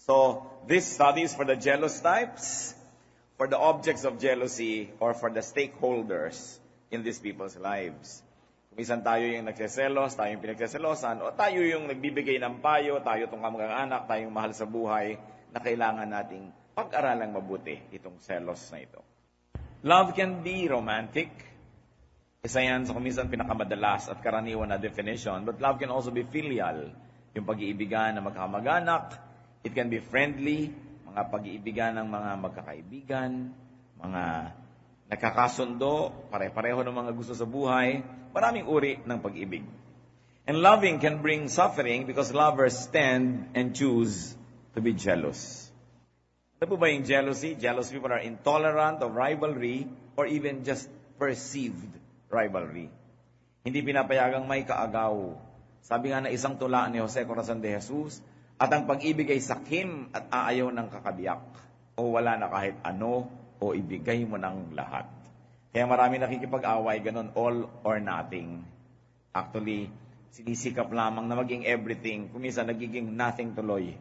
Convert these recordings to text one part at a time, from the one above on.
So, this study is for the jealous types, for the objects of jealousy, or for the stakeholders in these people's lives. Kung minsan tayo yung nagseselos, tayo yung pinagseselosan, o tayo yung nagbibigay ng payo, tayo itong kamag-anak, tayo yung mahal sa buhay, na kailangan nating pag-aralang mabuti itong selos na ito. Love can be romantic. Isa yan sa kuminsan pinakamadalas at karaniwan na definition. But love can also be filial. Yung pag-iibigan ng magkamag-anak. It can be friendly. Mga pag-iibigan ng mga magkakaibigan. Mga nakakasundo. Pare-pareho ng mga gusto sa buhay. Maraming uri ng pag-ibig. And loving can bring suffering because lovers tend and choose to be jealous. Ano po ba yung jealousy? Jealous people are intolerant of rivalry or even just perceived rivalry. Hindi pinapayagang may kaagaw. Sabi nga na isang tula ni Jose Corazon de Jesus, at ang pag-ibig ay sakim at aayaw ng kakabiyak. O wala na kahit ano, o ibigay mo ng lahat. Kaya marami nakikipag-away, ganun, all or nothing. Actually, sinisikap lamang na maging everything. Kumisa nagiging nothing tuloy.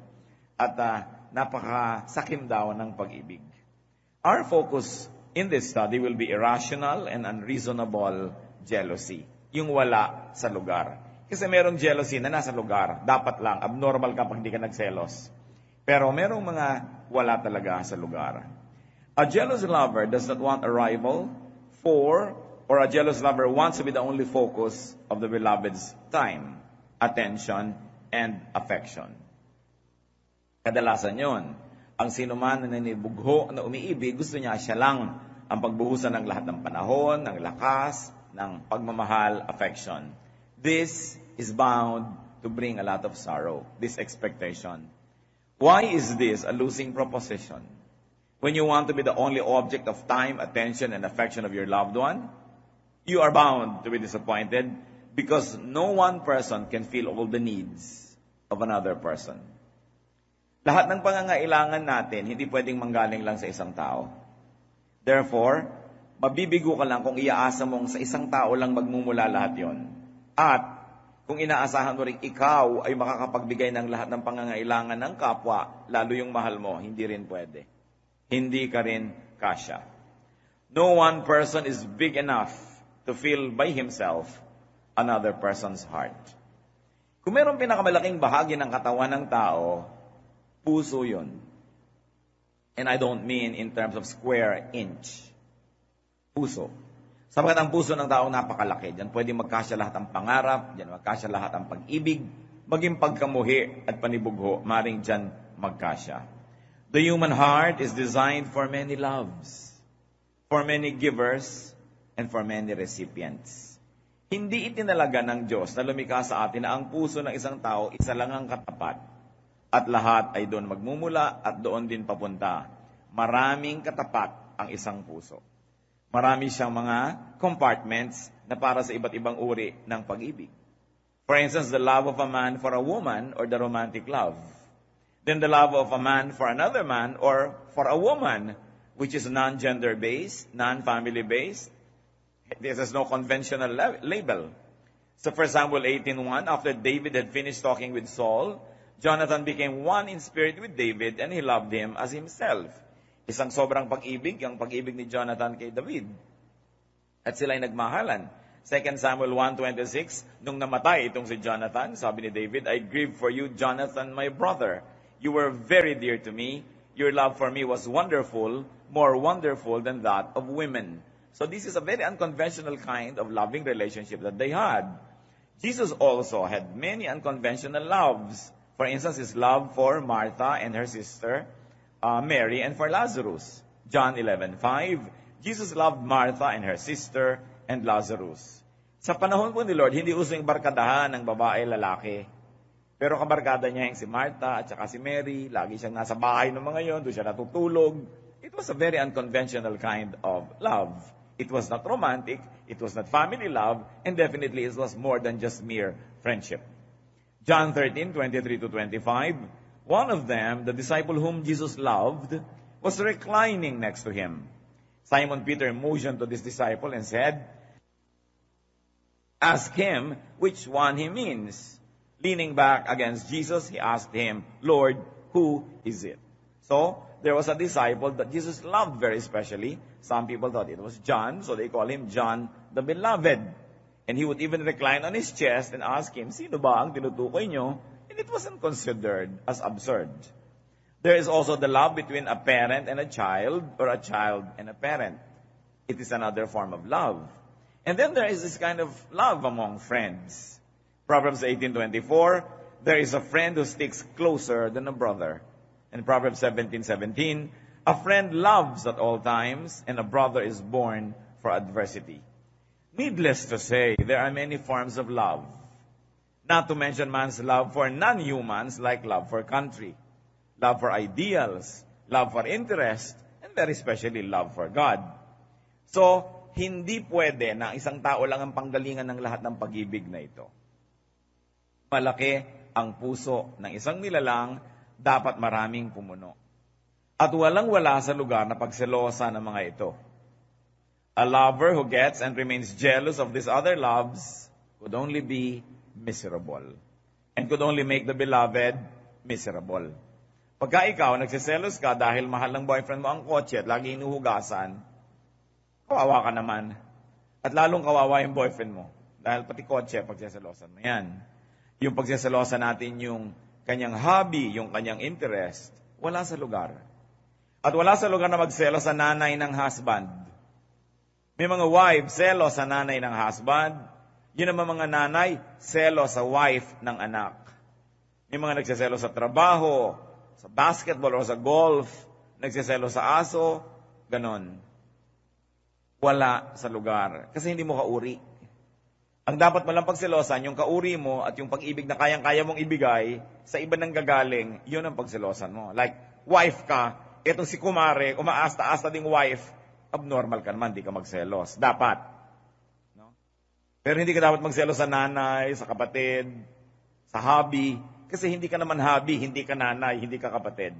At napakasakim daw ng pag-ibig. Our focus in this study will be irrational and unreasonable jealousy. Yung wala sa lugar. Kasi merong jealousy na nasa lugar. Dapat lang, abnormal ka pag hindi ka nagselos. Pero merong mga wala talaga sa lugar. A jealous lover does not want a rival or a jealous lover wants to be the only focus of the beloved's time, attention, and affection. Kadalasan yon. Ang sinuman na nanibugho na umiibig, gusto niya siya lang ang pagbuhusan ng lahat ng panahon, ng lakas, ng pagmamahal, affection. This is bound to bring a lot of sorrow, this expectation. Why is this a losing proposition? When you want to be the only object of time, attention, and affection of your loved one, you are bound to be disappointed because no one person can fill all the needs of another person. Lahat ng pangangailangan natin, hindi pwedeng manggaling lang sa isang tao. Therefore, mabibigo ka lang kung iaasa mong sa isang tao lang magmumula lahat yon. At kung inaasahan mo rin ikaw ay makakapagbigay ng lahat ng pangangailangan ng kapwa, lalo yung mahal mo, hindi rin pwede. Hindi ka rin kasya. No one person is big enough to fill by himself another person's heart. Kung mayroong pinakamalaking bahagi ng katawan ng tao, puso yun. And I don't mean in terms of square inch. Puso. Sapagat ang puso ng tao napakalaki. Diyan pwede magkasya lahat ang pangarap, diyan magkasya lahat ang pag-ibig, maging pagkamuhi at panibugho, maring diyan magkasya. The human heart is designed for many loves, for many givers, and for many recipients. Hindi itinalaga ng Diyos na lumikha sa atin na ang puso ng isang tao isa lang ang katapat. At lahat ay doon magmumula at doon din papunta. Maraming katapat ang isang puso. Marami siyang mga compartments na para sa iba't ibang uri ng pag-ibig. For instance, the love of a man for a woman or the romantic love. Then the love of a man for another man or for a woman, which is non-gender-based, non-family-based. This has no conventional label. So 1 Samuel 18:1, after David had finished talking with Saul, Jonathan became one in spirit with David and he loved him as himself. Isang sobrang pag-ibig, ang pag-ibig ni Jonathan kay David. At sila ay nagmahalan. 2 Samuel 1:26, nung namatay itong si Jonathan, sabi ni David, I grieve for you, Jonathan, my brother. You were very dear to me. Your love for me was wonderful, more wonderful than that of women. So this is a very unconventional kind of loving relationship that they had. Jesus also had many unconventional loves. For instance, his love for Martha and her sister, Mary, and for Lazarus. John 11:5, Jesus loved Martha and her sister and Lazarus. Sa panahon po ni Lord, hindi uso yung barkadahan ng babae, lalaki. Pero kabarkada niya yung si Martha at saka si Mary. Lagi siyang nasa bahay ng mga yon, doon siya natutulog. It was a very unconventional kind of love. It was not romantic, it was not family love, and definitely it was more than just mere friendship. John 13:23-25, one of them, the disciple whom Jesus loved, was reclining next to him. Simon Peter motioned to this disciple and said, ask him which one he means. Leaning back against Jesus, he asked him, Lord, who is it? So, there was a disciple that Jesus loved very specially. Some people thought it was John, so they call him John the Beloved. And he would even recline on his chest and ask him, sino ba ang tinutukoy nyo? And it wasn't considered as absurd. There is also the love between a parent and a child, or a child and a parent. It is another form of love. And then there is this kind of love among friends. Proverbs 18:24, there is a friend who sticks closer than a brother. And Proverbs 17:17, a friend loves at all times, and a brother is born for adversity. Needless to say, there are many forms of love. Not to mention man's love for non-humans like love for country, love for ideals, love for interest, and very especially love for God. So, hindi pwede na isang tao lang ang panggalingan ng lahat ng pag-ibig na ito. Malaki ang puso ng isang nilalang, dapat maraming pumuno. At walang-wala sa lugar na pagselosa ng mga ito. A lover who gets and remains jealous of these other loves could only be miserable. And could only make the beloved miserable. Pagka ikaw, nagsiselos ka dahil mahal ng boyfriend mo ang kotse at lagi inuhugasan, kawawa ka naman. At lalong kawawa yung boyfriend mo. Dahil pati kotse, pagsiselosan mo yan. Yung pagsiselosan natin yung kanyang hobby, yung kanyang interest, wala sa lugar. At wala sa lugar na magselos sa nanay ng husband. May mga wife, selos sa nanay ng husband. Yun naman mga nanay, selos sa wife ng anak. May mga nagsiselos sa trabaho, sa basketball o sa golf, nagsiselos sa aso, ganon. Wala sa lugar. Kasi hindi mo kauri. Ang dapat mo lang pagselosan, yung kauri mo at yung pag-ibig na kayang-kaya mong ibigay, sa iba nang gagaling, yun ang pagselosan mo. Like, wife ka, etong si kumare, umaasta-asta ding wife, abnormal ka naman, di ka magselos. Dapat. No? Pero hindi ka dapat magselos sa nanay, sa kapatid, sa hobby, kasi hindi ka naman hobby, hindi ka nanay, hindi ka kapatid.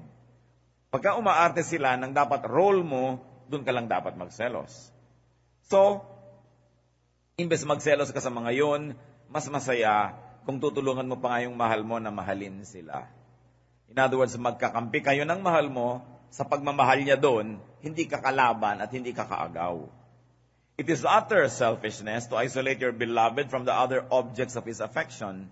Pagka umaarte sila ng dapat role mo, dun ka lang dapat magselos. So, imbes magselos ka sa mga yon, mas masaya kung tutulungan mo pa nga yung mahal mo na mahalin sila. In other words, magkakampi kayo ng mahal mo, sa pagmamahal niya doon, hindi ka kalaban at hindi ka kaagaw. It is utter selfishness to isolate your beloved from the other objects of his affection.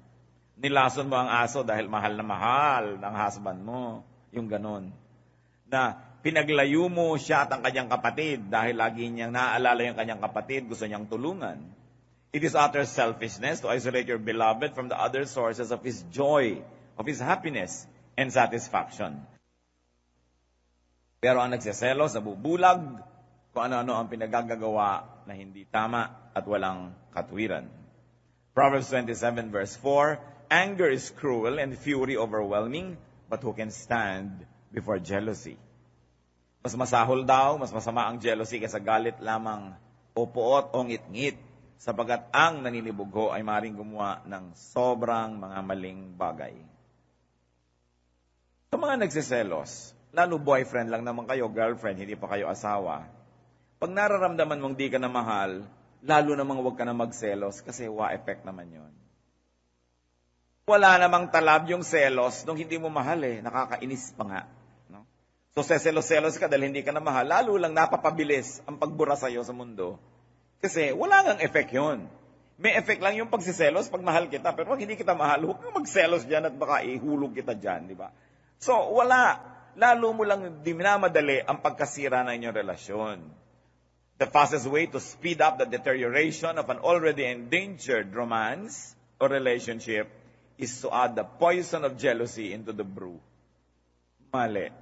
Nilason mo ang aso dahil mahal na mahal ng husband mo. Yung ganon. Na pinaglayo mo siya at ang kanyang kapatid dahil lagi niyang naaalala yung kanyang kapatid, gusto niyang tulungan. It is utter selfishness to isolate your beloved from the other sources of his joy, of his happiness, and satisfaction. Pero ang nagseselos, nabubulag, kung ano-ano ang pinagagagawa na hindi tama at walang katuwiran. Proverbs 27 verse 4, anger is cruel and fury overwhelming, but who can stand before jealousy? Mas masahol daw, mas masama ang jealousy kaysa galit lamang o puot o ngit-ngit, sapagat ang naninibugho ay maring gumawa ng sobrang mga maling bagay. Sa mga nagsiselos, lalo boyfriend lang naman kayo, girlfriend, hindi pa kayo asawa, pag nararamdaman mong di ka na mahal, lalo namang huwag ka na magselos kasi wa-effect naman yon. Wala namang talab yung selos nung hindi mo mahal eh, nakakainis pa nga. No? So seselos-selos ka dahil hindi ka na mahal, lalo lang napapabilis ang pagbura sa'yo sa mundo. Kasi wala ngang effect yun. May effect lang yung pagsiselos pag mahal kita, pero pag hindi kita mahal, huwag kang magselos dyan at baka ihulog kita dyan, di ba? So wala. Lalo mo lang dinamadali ang pagkasira ng inyong relasyon. The fastest way to speed up the deterioration of an already endangered romance or relationship is to add the poison of jealousy into the brew. Mali.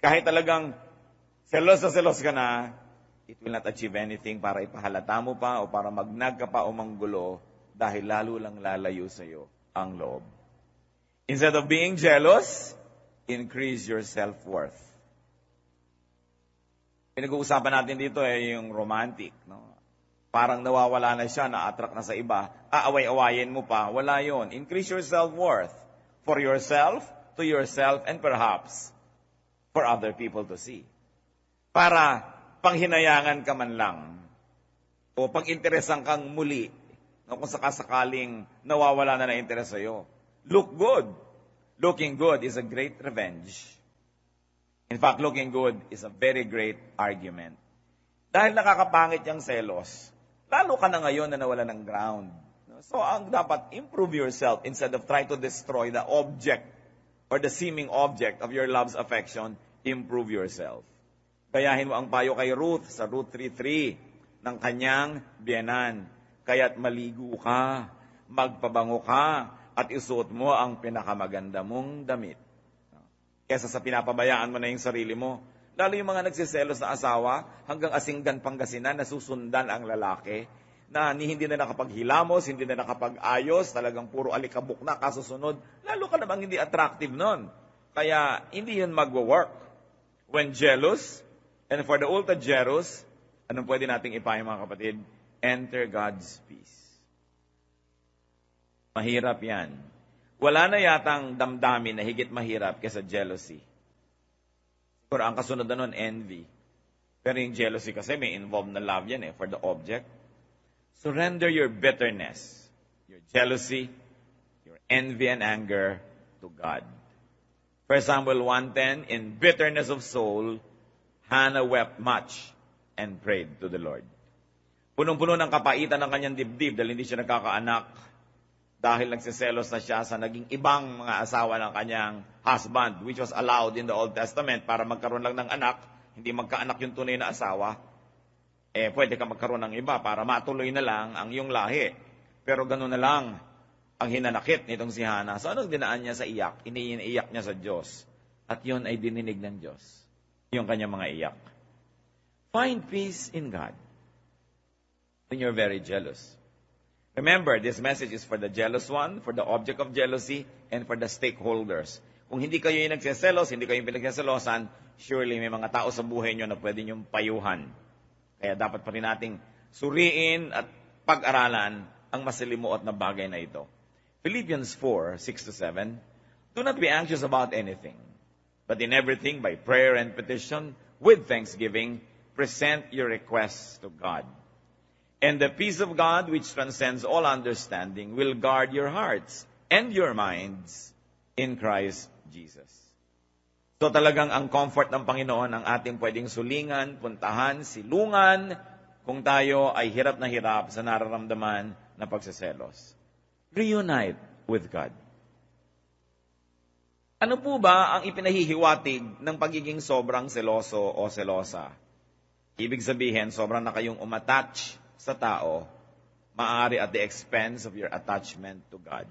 Kahit talagang selos na selos ka na, it will not achieve anything para ipahalata mo pa o para magnag ka pa o manggulo dahil lalo lang lalayo sa iyo ang loob. Instead of being jealous, increase your self-worth. Pinag-uusapan natin dito yung romantic. No? Parang nawawala na siya, na-attract na sa iba. Aaway-awayin mo pa. Wala yon. Increase your self-worth. For yourself, to yourself, and perhaps for other people to see. Para panghinayangan ka man lang. O pag-interesan kang muli. No, kung sakasakaling nawawala na na interest sa'yo. Look good. Looking good is a great revenge. In fact, looking good is a very great argument. Dahil nakakapangit yung selos, lalo ka na ngayon na nawala ng ground. So, ang dapat, improve yourself instead of try to destroy the object or the seeming object of your love's affection, improve yourself. Gayahin mo ang payo kay Ruth sa Ruth 3:3 ng kanyang biyenan. Kaya't maligo ka, magpabango ka, at isuot mo ang pinakamaganda mong damit. Kesa sa pinapabayaan mo na yung sarili mo. Lalo yung mga nagsiselos na asawa, hanggang Asinggan, Pangasinan, nasusundan ang lalaki, na hindi na nakapaghilamos, hindi na nakapag-ayos, talagang puro alikabok na kasusunod. Lalo ka namang hindi attractive nun. Kaya hindi yun magwo-work. When jealous, and for the ultra jealous, anong pwede nating ipahin mga kapatid? Enter God's peace. Mahirap yan. Wala na yatang damdamin na higit mahirap kaysa jealousy. Pero ang kasunod na nun, envy. Pero yung jealousy kasi may involved na love yan for the object. Surrender your bitterness, your jealousy, your envy and anger to God. 1 Samuel 1:10, in bitterness of soul, Hannah wept much and prayed to the Lord. Punong-puno ng kapaitan ng kanyang dibdib dahil hindi siya nagkakaanak. Dahil nagsiselos na siya sa naging ibang mga asawa ng kanyang husband, which was allowed in the Old Testament para magkaroon lang ng anak, hindi magkaanak yung tunay na asawa. Pwede ka magkaroon ng iba para matuloy na lang ang iyong lahi. Pero gano'n na lang ang hinanakit nitong si Hannah. So anong dinaan niya sa iyak? Iniiyak niya sa Diyos. At yun ay dininig ng Diyos. Yung kanyang mga iyak. Find peace in God when you're very jealous. Remember, this message is for the jealous one, for the object of jealousy, and for the stakeholders. Kung hindi kayo yung nagsiselos, hindi kayo yung pinagsiselosan, surely may mga tao sa buhay nyo na pwede nyong payuhan. Kaya dapat pa rin nating suriin at pag-aralan ang masalimuot na bagay na ito. Philippians 4:6-7, do not be anxious about anything, but in everything by prayer and petition, with thanksgiving, present your requests to God. And the peace of God, which transcends all understanding, will guard your hearts and your minds in Christ Jesus. So talagang ang comfort ng Panginoon ang ating pwedeng sulingan, puntahan, silungan, kung tayo ay hirap na hirap sa nararamdaman na pagseselos. Reunite with God. Ano po ba ang ipinahihiwatig ng pagiging sobrang seloso o selosa? Ibig sabihin, sobrang na kayong umattach sa tao, maaari at the expense of your attachment to God.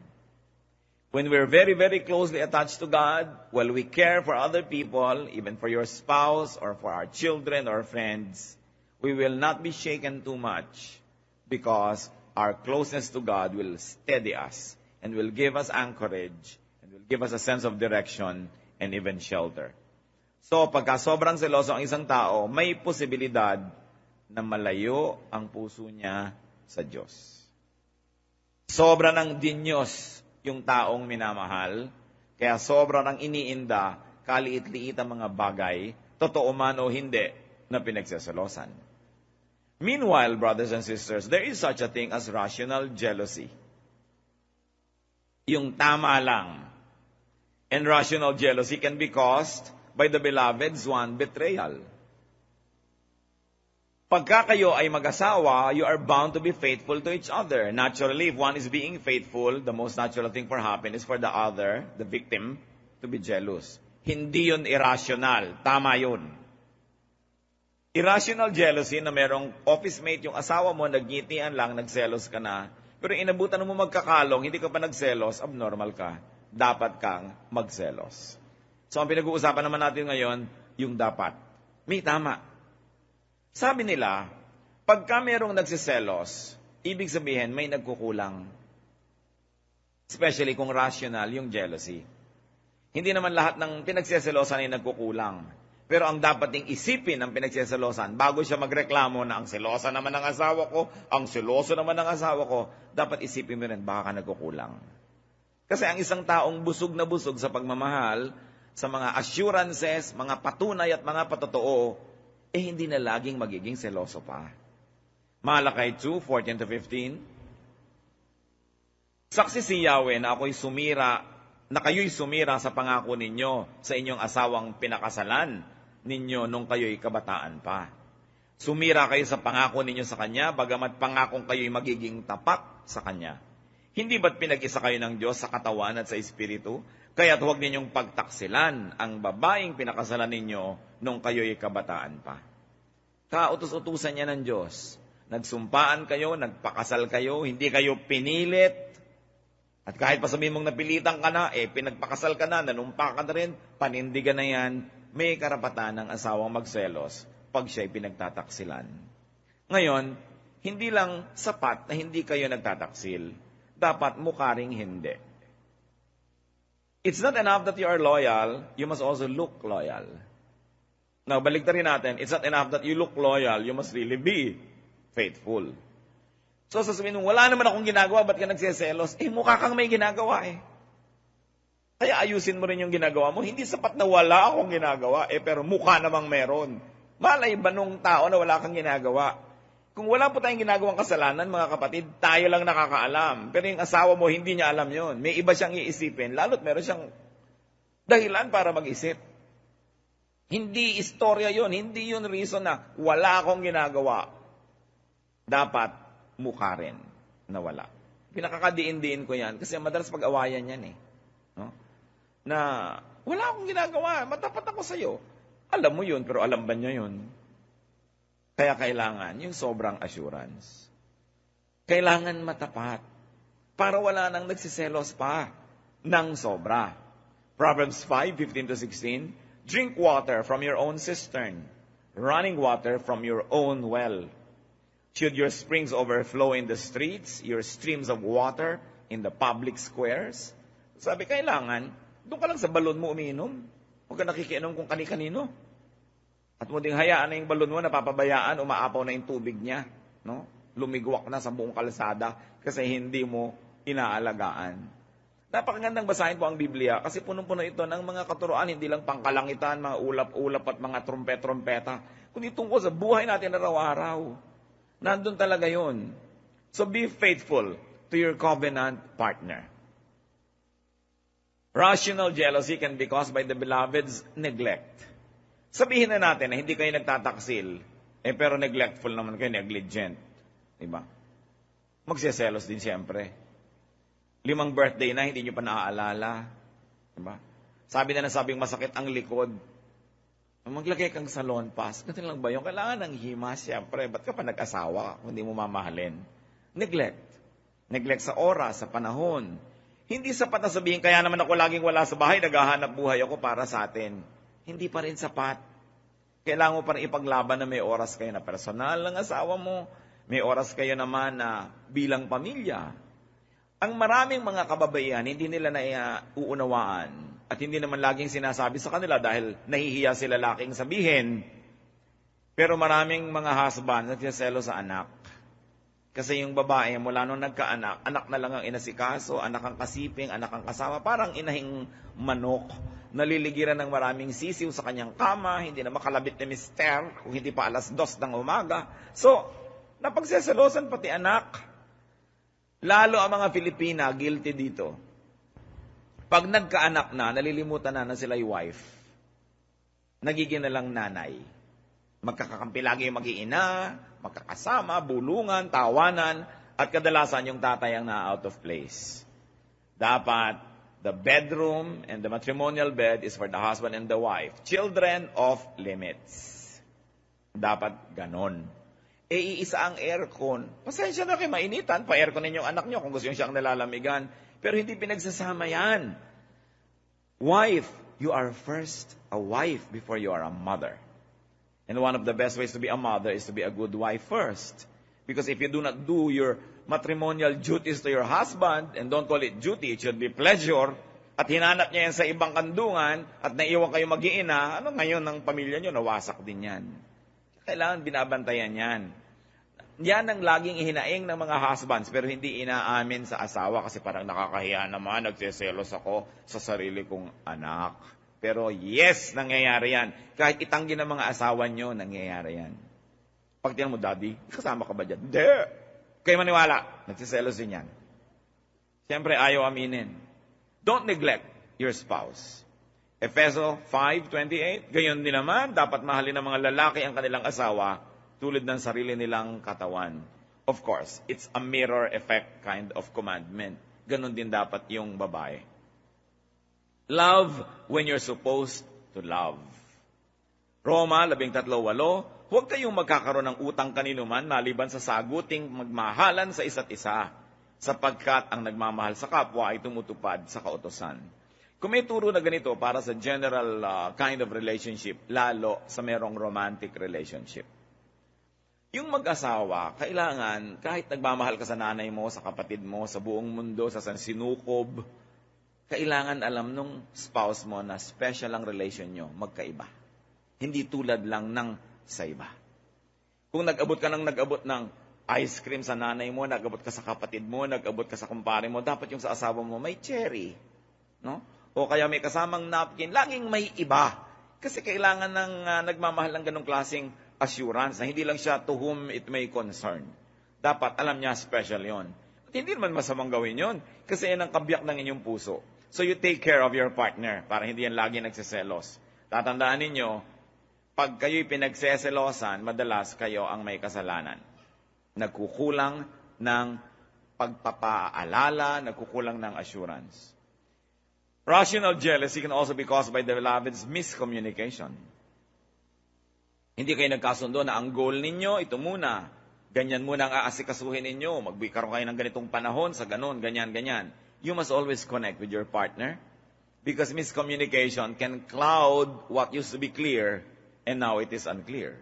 When we're very, very closely attached to God, while we care for other people, even for your spouse or for our children or friends, we will not be shaken too much because our closeness to God will steady us and will give us anchorage and will give us a sense of direction and even shelter. So, pagka sobrang seloso ang isang tao, may posibilidad na malayo ang puso niya sa Diyos. Sobra ng dinyos yung taong minamahal, kaya sobra ng iniinda, kaliit-liit ang mga bagay, totoo man o hindi, na pinagseselosan. Meanwhile, brothers and sisters, there is such a thing as rational jealousy. Yung tama lang. And rational jealousy can be caused by the beloved's one betrayal. Pagka kayo ay mag-asawa, you are bound to be faithful to each other. Naturally, if one is being faithful, the most natural thing for happen is for the other, the victim, to be jealous. Hindi yun irrational. Tama yun. Irrational jealousy na merong office mate yung asawa mo, nagngitian lang, nagselos ka na. Pero inabutan mo magkakalong, hindi ka pa nagselos, abnormal ka. Dapat kang magselos. So ang pinag-uusapan naman natin ngayon, yung dapat. May tama. Sabi nila, pagka merong nagsiselos, ibig sabihin may nagkukulang. Especially kung rational yung jealousy. Hindi naman lahat ng pinagseselosan ay nagkukulang. Pero ang dapat ding isipin ng pinagseselosan, bago siya magreklamo na ang selosa naman ng asawa ko, ang seloso naman ng asawa ko, dapat isipin mo rin, baka nagkukulang. Kasi ang isang taong busog na busog sa pagmamahal, sa mga assurances, mga patunay at mga patotoo, hindi na laging magiging seloso pa. Malakay 2:14-15. Saksi si Yahweh na ako'y sumira na kayo'y sumira sa pangako ninyo sa inyong asawang pinakasalan ninyo nung kayo'y kabataan pa. Sumira kayo sa pangako ninyo sa Kanya, bagamat pangakong kayo'y magiging tapat sa Kanya. Hindi ba't pinag-isa kayo ng Diyos sa katawan at sa Espiritu? Kaya't huwag ninyong pagtaksilan ang babaeng pinakasalan ninyo nung kayo'y kabataan pa. Kautos-utusan niya ng Diyos. Nagsumpaan kayo, nagpakasal kayo, hindi kayo pinilit. At kahit pa sabihin mong napilitan ka na, pinagpakasal ka na, nanumpa ka na rin, panindigan na yan, may karapatan ng asawang magselos pag siya'y pinagtataksilan. Ngayon, hindi lang sapat na hindi kayo nagtataksil. Dapat mukha ring hindi. It's not enough that you are loyal, you must also look loyal. Now, baligtarin natin, it's not enough that you look loyal, you must really be faithful. So, sasabihin mo, wala naman akong ginagawa, ba't ka nagsiselos? Mukha kang may ginagawa Kaya ayusin mo rin yung ginagawa mo. Hindi sapat na wala akong ginagawa, pero mukha namang meron. Malay ba nung tao na wala kang ginagawa? Kung wala po tayong ginagawang kasalanan, mga kapatid, tayo lang nakakaalam. Pero yung asawa mo, hindi niya alam yon. May iba siyang iisipin, lalo't meron siyang dahilan para mag-isip. Hindi istorya yon, hindi yun reason na wala akong ginagawa. Dapat mukha rin na wala. Pinakakadiin-diin ko yan kasi madalas pag-awayan yan No? Na wala akong ginagawa, matapat ako sa'yo. Alam mo yun, pero alam ba niya yun? Kaya kailangan yung sobrang assurance. Kailangan matapat para wala nang nagsiselos pa ng sobra. Proverbs 5:15-16, drink water from your own cistern, running water from your own well. Should your springs overflow in the streets, your streams of water in the public squares? Sabi, kailangan, doon ka lang sa balon mo umiinom. Huwag ka nakikiinom kung kani-kanino. At mo ding hayaan na yung balon mo, napapabayaan, umaapaw na yung tubig niya. No? Lumigwak na sa buong kalsada kasi hindi mo inaalagaan. Napakagandang basahin po ang Biblia kasi punong-puno ito ng mga katuroan, hindi lang pangkalangitan, mga ulap-ulap at mga trumpet-trumpeta, kundi tungkol sa buhay natin araw-araw. Nandun talaga yun. So be faithful to your covenant partner. Rational jealousy can be caused by the beloved's neglect. Sabihin na natin na hindi kayo nagtataksil, pero neglectful naman kayo, negligent. Diba? Magsiselos din siyempre. 5 birthday na, hindi nyo pa naaalala. Diba? Sabi na nasabing masakit ang likod. Maglagay kang salon pass. Ganun lang ba yung kailangan ng hima, siyempre. Ba't ka pa nag-asawa kung hindi mo mamahalin? Neglect. Neglect sa oras, sa panahon. Hindi sapat na sabihin, kaya naman ako laging wala sa bahay, naghahanap buhay ako para sa atin. Hindi pa rin sapat. Kailangan mo pa rin ipaglaban na may oras kayo na personal ng asawa mo. May oras kayo naman na bilang pamilya. Ang maraming mga kababaihan, hindi nila na uunawaan. At hindi naman laging sinasabi sa kanila dahil nahihiya sila laking sabihin. Pero maraming mga husband nagsiselo sa anak. Kasi yung babae, mula nung nagkaanak, anak na lang ang inasikaso, anak ang kasiping, anak ang kasama, parang inahing manok. Naliligiran ng maraming sisiw sa kanyang kama, hindi na makalabit ni mister, kung hindi pa 2:00 ng umaga. So, napagseselosan pati anak. Lalo ang mga Filipina, guilty dito. Pag nagkaanak na, nalilimutan na sila'y wife. Nagiging na lang nanay. Magkakakampi lagi yung mag-iina, magkakasama, bulungan, tawanan, at kadalasan yung tatay ang na-out of place. Dapat, the bedroom and the matrimonial bed is for the husband and the wife. Children off limits. Dapat ganon. Iisa ang aircon. Pasensya na kayo, mainitan. Pa-aircon ninyong anak nyo kung gusto yung siyang nalalamigan. Pero hindi pinagsasama yan. Wife, you are first a wife before you are a mother. And one of the best ways to be a mother is to be a good wife first. Because if you do not do your matrimonial duties to your husband, and don't call it duty, it should be pleasure, at hinanap niya yan sa ibang kandungan, at naiwan kayo mag-iina, ano ngayon ng pamilya nyo, nawasak din yan. Kailangan binabantayan yan. Yan ang laging ihinaing ng mga husbands, pero hindi inaamin sa asawa kasi parang nakakahiya naman, nagseselos ako sa sarili kong anak. Pero yes, nangyayari yan. Kahit itanggi ng mga asawa nyo, nangyayari yan. Pag tiyan mo, Daddy, kasama ka ba dyan? Hindi. Kayo maniwala, nagsiselos din yan. Siyempre, ayaw aminin. Don't neglect your spouse. Efeso 5:28, gayon din naman, dapat mahalin ng mga lalaki ang kanilang asawa tulad ng sarili nilang katawan. Of course, it's a mirror effect kind of commandment. Ganon din dapat yung babae. Love when you're supposed to love. Roma 13:8, huwag kayong magkakaroon ng utang kanino man maliban sa saguting magmahalan sa isa't isa, sapagkat ang nagmamahal sa kapwa ay tumutupad sa kautusan. Kung may turo na ganito para sa general kind of relationship, lalo sa merong romantic relationship. Yung mag-asawa, kailangan, kahit nagmamahal ka sa nanay mo, sa kapatid mo, sa buong mundo, sa sinukob, kailangan alam nung spouse mo na special ang relation nyo, magkaiba. Hindi tulad lang ng sa iba. Kung nag-abot ka ng ice cream sa nanay mo, nag-abot ka sa kapatid mo, nag-abot ka sa kumpare mo, dapat yung sa asawa mo may cherry. No? O kaya may kasamang napkin, laging may iba. Kasi kailangan ng nagmamahal ng ganong klaseng assurance na hindi lang siya to whom it may concern. Dapat alam niya special yon. At hindi naman masamang gawin yon kasi yan ang kabiyak ng inyong puso. So you take care of your partner para hindi yan lagi nagsiselos. Tatandaan ninyo, pag kayo'y pinagseselosan, madalas kayo ang may kasalanan. Nagkukulang ng pagpapaalala, nagkukulang ng assurance. Rational jealousy can also be caused by the beloved's miscommunication. Hindi kayo nagkasundo na ang goal ninyo, ito muna. Ganyan muna ang aasikasuhin ninyo. Magbikaroon kayo ng ganitong panahon sa ganon, ganyan, ganyan. You must always connect with your partner because miscommunication can cloud what used to be clear and now it is unclear.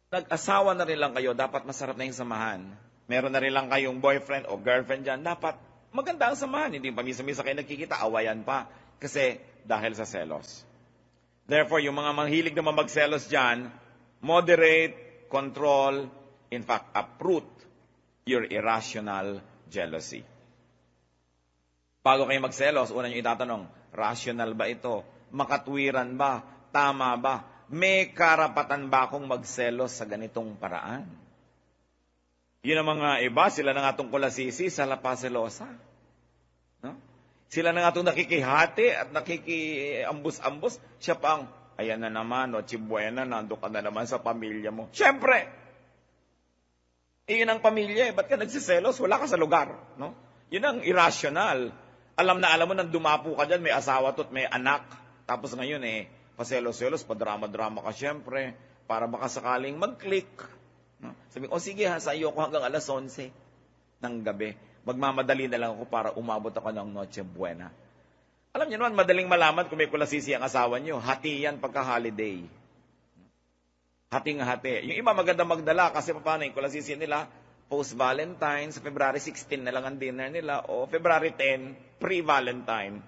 Nag-asawa na rin lang kayo, dapat masarap na yung samahan. Meron na rin lang kayong boyfriend o girlfriend dyan, dapat maganda ang samahan. Hindi pamisa-misa kayo nagkikita, awayan pa. Kasi dahil sa selos. Therefore, yung mga mahilig naman magselos dyan, moderate, control, in fact, uproot your irrational jealousy. Bago kayo magselos, una nyo itatanong, rational ba ito? Makatwiran ba? Tama ba? May karapatan ba akong magselos sa ganitong paraan? Yun ang mga iba, sila na nga itong kulasisi sa lapaselosa. No? Sila na nga itong nakikihati at nakikiambus-ambus. Siya pang, ayan na naman, o chibuena, nando ka na naman sa pamilya mo. Siyempre! Yun ang pamilya, ba't ka nagsiselos? Wala ka sa lugar. No? Yun ang irrational. Alam na alam mo, nang dumapo ka dyan, may asawa to't may anak. Tapos ngayon paselos-selos, padrama-drama ka siyempre, para baka sakaling mag-click. No? Sabi ko, sige ha, sa iyo ko hanggang 11:00 ng gabi. Magmamadali na lang ako para umabot ako ng Noche Buena. Alam niyo naman, madaling malaman kung may kulasisi ang asawa niyo. Hati yan pagka-holiday. Hating-hati. Yung iba maganda magdala kasi paano yung kulasisi nila, post-Valentine, sa February 16 na lang ang dinner nila, o February 10, pre-Valentine.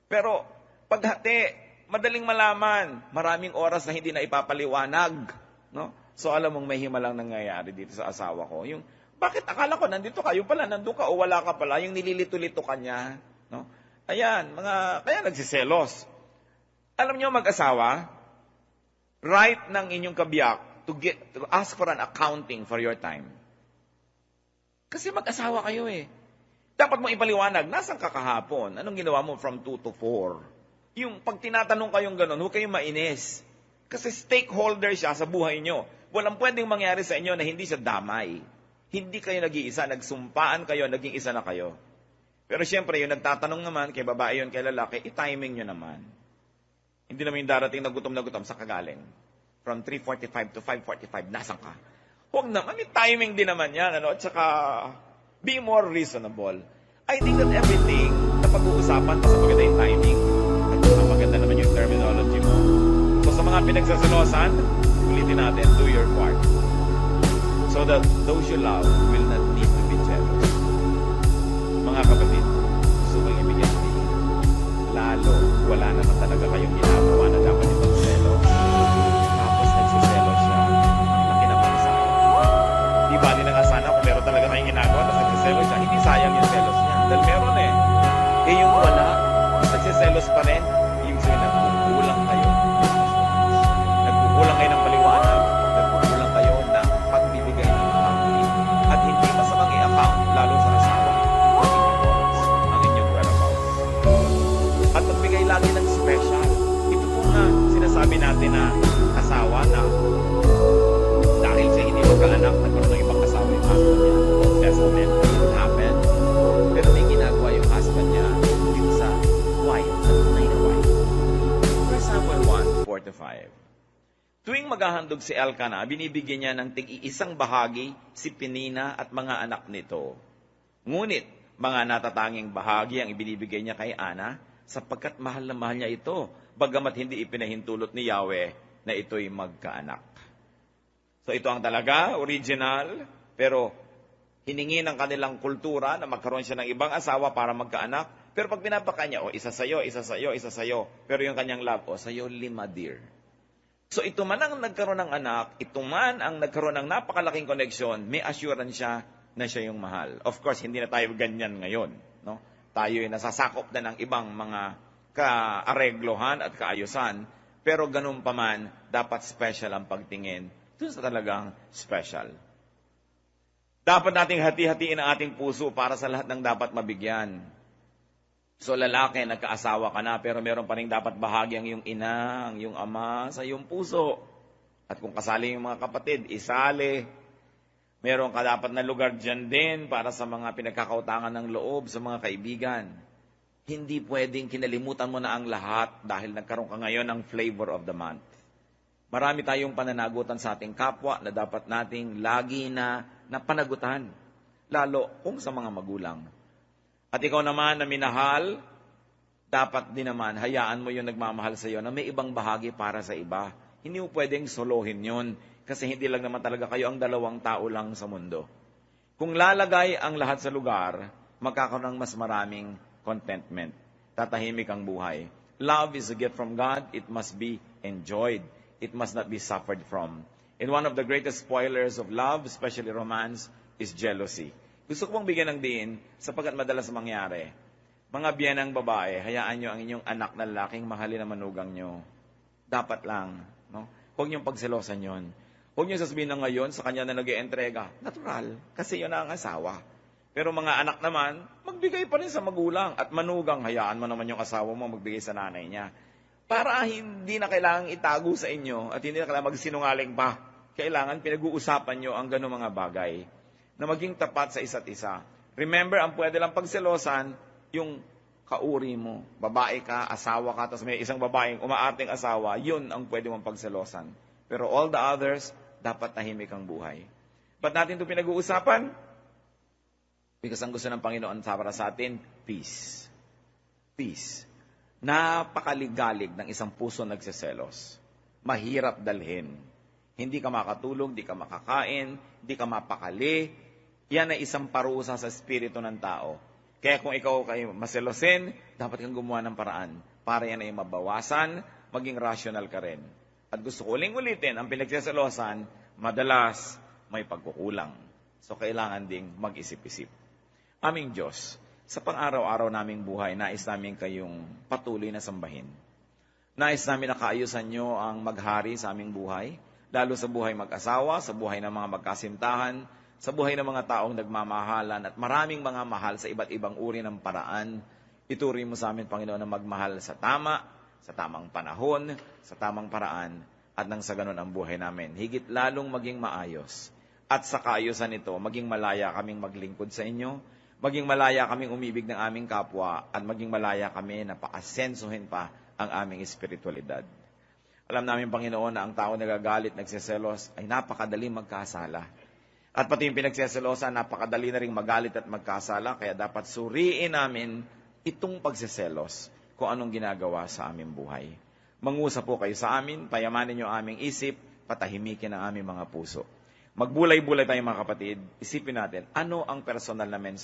Pero paghati, madaling malaman, maraming oras na hindi na ipapaliwanag. No? So alam mong may himalang nangyayari dito sa asawa ko. Yung, bakit akala ko nandito ka, yung pala nandun ka o wala ka pala, yung nililito-lito ka niya. No? Ayan, kaya nagsiselos. Alam niyo mag-asawa, right ng inyong kabiyak to ask for an accounting for your time. Kasi mag-asawa kayo Dapat mo ipaliwanag, nasan ka kahapon? Anong ginawa mo from 2 to 4? Yung pag tinatanong kayong ganun, huwag kayong mainis. Kasi stakeholder siya sa buhay nyo. Walang pwedeng mangyari sa inyo na hindi siya damay. Hindi kayo nag-iisa, nagsumpaan kayo, naging isa na kayo. Pero siyempre, yung nagtatanong naman, kay babae yun, kay lalaki, i-timing nyo naman. Hindi naman yung darating na gutom sa kagaling. From 3:45 to 5:45, nasan ka? Huwag naman, may timing din naman yan. At saka, be more reasonable. I think that everything na pag-uusapan, basta maganda yung timing, at maganda naman yung terminology mo. So sa mga pinagsasalosan, ulitin natin, do your part. So that those you love will not need to be jealous. Mga kapatid, gusto ko yung ibigyan din. Lalo, wala naman talaga kayong ginagawa na dapat itong selos. Tapos nagsiselos siya. Laki naman sayang. Di ba na nga sana kung meron talaga kayong ginagawa tapos nagsiselos siya, hindi sayang yung selos niya. Dahil meron yung wala, nagsiselos pa rin, yung sabi nagkukulang kayo. Nagkukulang kayo ng paliwanag, nagkukulang kayo ng pagbibigay ng accounting. At hindi masamang i-account, lalo sa asawa, ang inyong whereabouts. marami natin na asawa na dahil sa hindi magkaanak, nagkaroon ng ibang asawa yung husband niya. Old Testament, it happened. Pero may ginagawa yung husband niya dito sa wife, at tunay na wife. 1 Samuel 1:4-5. Tuwing maghahandog si Elkanah, binibigyan niya ng tig-iisang bahagi si Penina at mga anak nito. Ngunit, mga natatanging bahagi ang ibinibigay niya kay Ana, sapagkat mahal na mahal niya ito, bagamat hindi ipinahintulot ni Yahweh na ito'y magkaanak. So ito ang talaga, original, pero hiningi ng kanilang kultura na magkaroon siya ng ibang asawa para magkaanak. Pero pag pinapaka niya, isa sa'yo, isa sa'yo, isa sa'yo. Pero yung kanyang love, sa'yo 5 dear. So ito man ang nagkaroon ng anak, ito man ang nagkaroon ng napakalaking connection, may assurance siya na siya yung mahal. Of course, hindi na tayo ganyan ngayon. No? Tayo ay nasasakop na ng ibang mga kaareglohan at kaayusan, pero ganun pa man, dapat special ang pagtingin. Ito sa talagang special. Dapat nating hati-hatiin ang ating puso para sa lahat ng dapat mabigyan. So lalaki, nagkaasawa ka na, pero meron pa rin dapat bahagi ang iyong ina, ang iyong ama sa iyong puso. At kung kasali yung mga kapatid, isali. Meron ka dapat na lugar dyan din para sa mga pinagkakautangan ng loob, sa mga kaibigan. Hindi pwedeng kinalimutan mo na ang lahat dahil nagkaroon ka ngayon ng flavor of the month. Marami tayong pananagutan sa ating kapwa na dapat nating lagi na panagutan, lalo kung sa mga magulang. At ikaw naman na minahal, dapat din naman hayaan mo yung nagmamahal sa iyo na may ibang bahagi para sa iba. Hindi mo pwedeng solohin yun kasi hindi lang naman talaga kayo ang dalawang tao lang sa mundo. Kung lalagay ang lahat sa lugar, magkakaroon ng mas maraming contentment. Tatahimik ang buhay. Love is a gift from God. It must be enjoyed. It must not be suffered from. And one of the greatest spoilers of love, especially romance, is jealousy. Gusto ko pong bigyan ng diin sapagkat madalas mangyari. Mga biyenang babae, hayaan nyo ang inyong anak na lalaking mahalin na manugang nyo. Dapat lang. No? Huwag niyong pagselosan yon. Huwag niyong sasabihin na ngayon sa kanya na nag-ientrega. Natural, kasi yun na ang asawa. Pero mga anak naman, magbigay pa rin sa magulang. At manugang, hayaan mo naman yung asawa mo magbigay sa nanay niya. Para hindi na kailangang itago sa inyo at hindi na kailangang magsinungaling pa. Kailangan pinag-uusapan nyo ang gano'ng mga bagay na maging tapat sa isa't isa. Remember, ang pwede lang pagselosan, yung kauri mo. Babae ka, asawa ka, tapos may isang babaeng umaating asawa, yun ang pwede mong pagselosan. Pero all the others, dapat tahimik ang buhay. Ba't natin ito pinag-uusapan? Because ang gusto ng Panginoon para sa atin, peace. Peace. Napakaligalig ng isang puso nagseselos. Mahirap dalhin. Hindi ka makatulog, hindi ka makakain, hindi ka mapakali. Yan ay isang parusa sa espiritu ng tao. Kaya kung ikaw kayo maselosin, dapat kang gumawa ng paraan para yan ay mabawasan, maging rational ka rin. At gusto ko uling-ulitin, ang pinagseselosan, madalas may pagkukulang. So kailangan ding mag-isip-isip. Aming Diyos, sa pang-araw-araw naming buhay, nais namin kayong patuloy na sambahin. Nais namin na kaayusan nyo ang maghari sa aming buhay, lalo sa buhay mag-asawa, sa buhay ng mga magkasintahan, sa buhay ng mga taong nagmamahalan, at maraming mga mahal sa iba't ibang uri ng paraan. Ituri mo sa amin, Panginoon, na magmahal sa tama, sa tamang panahon, sa tamang paraan, at nang sa ganun ang buhay namin. Higit lalong maging maayos. At sa kaayusan nito, maging malaya kaming maglingkod sa inyo, maging malaya kaming umibig ng aming kapwa, at maging malaya kami na paasensuhin pa ang aming espiritualidad. Alam namin, Panginoon, na ang tao nagagalit, nagseselos, ay napakadali magkasala. At pati yung pinagseselosan, napakadali na rin magalit at magkasala, kaya dapat suriin namin itong pagseselos kung anong ginagawa sa aming buhay. Mangusap po kayo sa amin, payamanin niyo aming isip, patahimikin ang aming mga puso. Magbulay-bulay tayo mga kapatid, isipin natin, ano ang personal na mensahe